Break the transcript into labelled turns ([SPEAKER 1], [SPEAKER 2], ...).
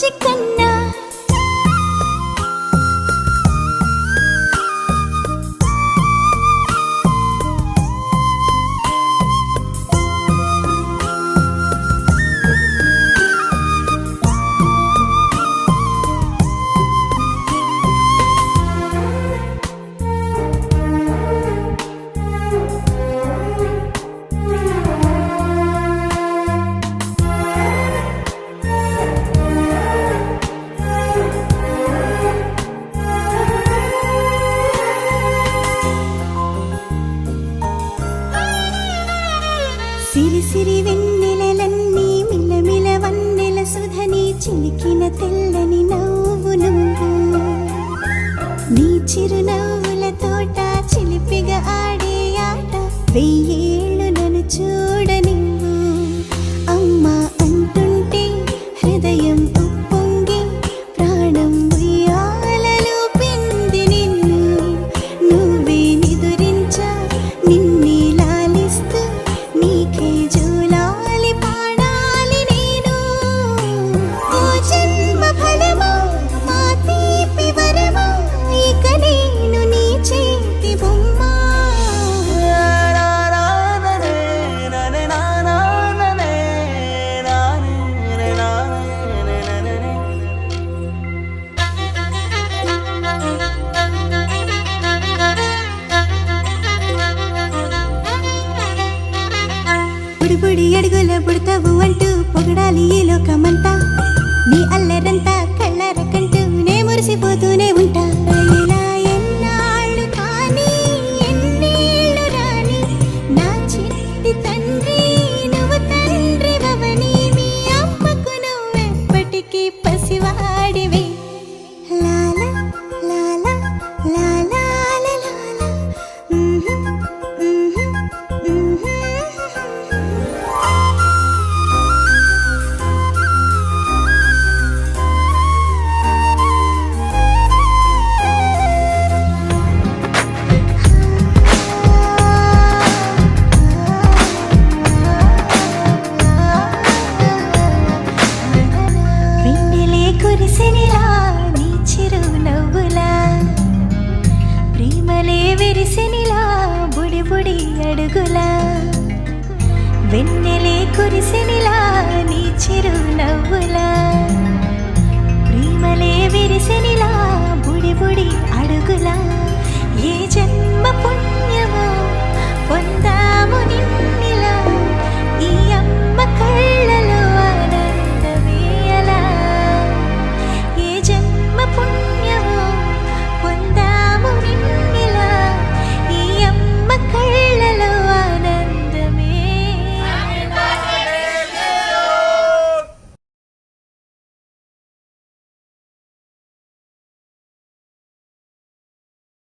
[SPEAKER 1] చిక్కన్నా సిరి సిరి వెన్నెలలన్నీ మిలమిల వన్నెల సుధని చిలికిన తెల్లని నవ్వు నువ్వు నీ చిరునవ్వుల తోట చిలిపిగా ఆడే ఆట వెయ్యేళ్ళు నన్ను చూడ నువ్వు అమ్మా అంటుంటే హృదయం ఉప్పొంగి ప్రాణం ఉయ్యాలలో పింది నిన్ను నువ్వే నిదురించా నిన్నే లాలిస్తూ నీకే జూలాలి పాడాలి నేను ఓ జన్మ ఫలమా మా తీపి వరమా ఇక నేను నీ చేతి బొమ్మ బుడి అడుగుల పుడతావు అంటూ పొగడాలి ఈ లోకమంతా నీ అల్లరంతా కళ్ళరకంటూ నే మురిసిపోతూనే ఉంటా ఇలా ఎన్నాళ్ళు కానీ ఎన్నేళ్ళు రాని నా చిట్టి తండ్రి నువ్వు తండ్రి వవని మీ అమ్మకు నువ్వెప్పటికీ పసివాడివే లాల లాల లాల లాల కురిసెనిలా నీ చిరు నవ్వులా ప్రేమలే విరిసెనిలా బుడి బుడి అడుగులా వెన్నెలే కురిసెనిలా నీ చిరు నవ్వులా ప్రేమలే విరిసెనిలా బుడి బుడి అడుగులా ఏ జన్మ పుణ్యమో పొందా